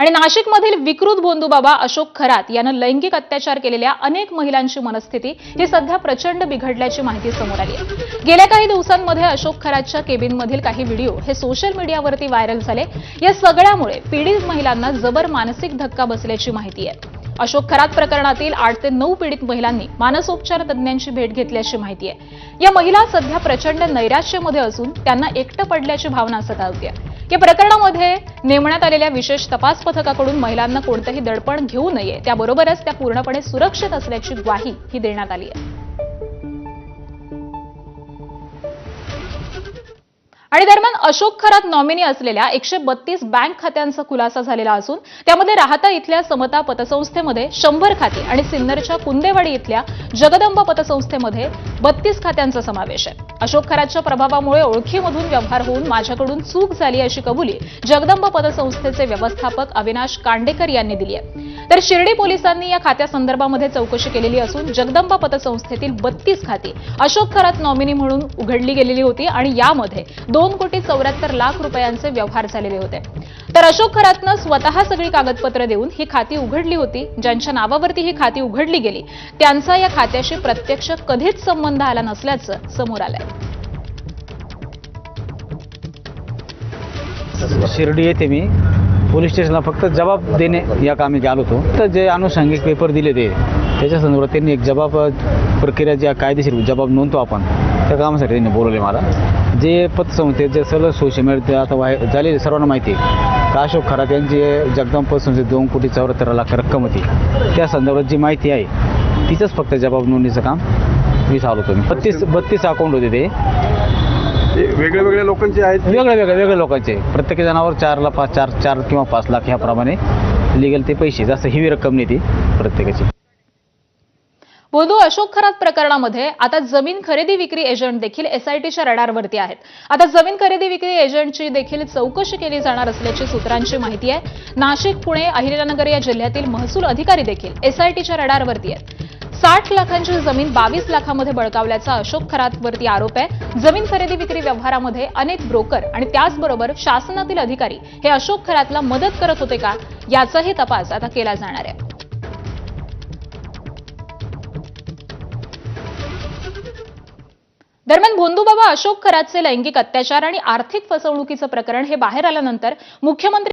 आणि नाशिकमधील विकृत भोंदूबाबा अशोक खरात यानं लैंगिक अत्याचार केलेल्या अनेक महिलांची मनस्थिती ही सध्या प्रचंड बिघडल्याची माहिती समोर आली आहे। गेल्या काही दिवसांमध्ये अशोक खरातच्या केबिनमधील काही व्हिडिओ हे सोशल मीडियावरती व्हायरल झाले। या सगळ्यामुळे पीडित महिलांना जबर मानसिक धक्का बसल्याची माहिती आहे। अशोक खरात प्रकरणातील 8 ते 9 पीडित महिलांनी मानसोपचार तज्ञांची भेट घेतल्याची माहिती आहे। या महिला सध्या प्रचंड नैराश्यामध्ये असून त्यांना एकटं पडल्याची भावना सतावते। या प्रकरणामध्ये नेमण्यात आलेल्या विशेष तपास पथकाकडून महिलांना कोणतेही दडपण घेऊ नये, त्याबरोबरच त्या पूर्णपणे सुरक्षित असल्याची ग्वाही ही देण्यात आली आहे। आणि दरम्यान अशोक खरात नॉमिनी असलेल्या 132 बँक खात्यांचा खुलासा झालेला असून त्यामध्ये राहता इथल्या समता पतसंस्थेमध्ये 100 खाती आणि सिन्नरच्या कुंदेवाडी इथल्या जगदंबा पतसंस्थेमध्ये 32 खात्यांचा समावेश आहे। अशोक खरातच्या प्रभावामुळे ओळखीमधून व्यवहार होऊन माझ्याकडून चूक झाली अशी कबुली जगदंबा पतसंस्थेचे व्यवस्थापक अविनाश कांडेकर यांनी दिली आहे। तर शिर्डी पोलिसांनी या खात्यासंदर्भामध्ये चौकशी केलेली असून जगदंबा पतसंस्थेतील 32 खाती अशोक खरात नॉमिनी म्हणून उघडली गेलेली होती आणि यामध्ये 2,74,00,000 रुपयांचे व्यवहार झालेले होते। तर अशोक खरातनं स्वतः सगळी कागदपत्र देऊन ही खाती उघडली होती। ज्यांच्या नावावरती ही खाती उघडली गेली त्यांचा या खात्याशी प्रत्यक्ष कधीच संबंध आला नसल्याचं समोर आलंय। शिर्डी येथे मी पोलीस स्टेशनला फक्त जबाब देणे या कामी गेलो होतो। तर जे अनुषंगिक पेपर दिले ते त्याच्या संदर्भात त्यांनी एक जबाब प्रक्रिया ज्या कायदेशीर जबाब नोंदतो आपण त्या कामासाठी त्यांनी बोलवले मला। जे पतसंस्थेत जे सर्व सोशल मीडिया आता झालेले सर्वांना माहिती आहे का अशोक खरात यांची जगदंबा पतसंस्थेत 2,74,00,000 रक्कम होती। त्या संदर्भात जी माहिती आहे तिचंच फक्त जबाब नोंदणीचं काम मी चालवतो। 32 अकाउंट होते ते वेगळ्या लोकांचे आहेत, वेगळ्या लोकांचे प्रत्येक जणावर 4 किंवा 5 लाख ह्याप्रमाणे लिगल ते पैसे जास्त हिवी रक्कम नाही ती प्रत्येकाची। बोधू अशोक खरात प्रकरणामध्ये आता जमीन खरेदी विक्री एजंट देखील एसआयटीच्या रडारवरती आहेत। आता जमीन खरेदी विक्री एजंटची देखील चौकशी केली जाणार असल्याची सूत्रांची माहिती आहे। नाशिक, पुणे, अहिल्यानगर या जिल्ह्यातील महसूल अधिकारी देखील एसआयटीच्या रडारवरती आहेत। 60 लाखांची जमीन 22 लाखांमध्ये बळकावल्याचा अशोक खरातवरती आरोप आहे। जमीन खरेदी विक्री व्यवहारामध्ये अनेक ब्रोकर आणि त्याचबरोबर शासनातील अधिकारी हे अशोक खरातला मदत करत होते का याचाही तपास आता केला जाणार आहे। दरम्यान भोंदूबाबा अशोक खरातचे लैंगिक अत्याचार आणि आर्थिक फसवणुकीचं प्रकरण हे बाहेर आल्यानंतर मुख्यमंत्री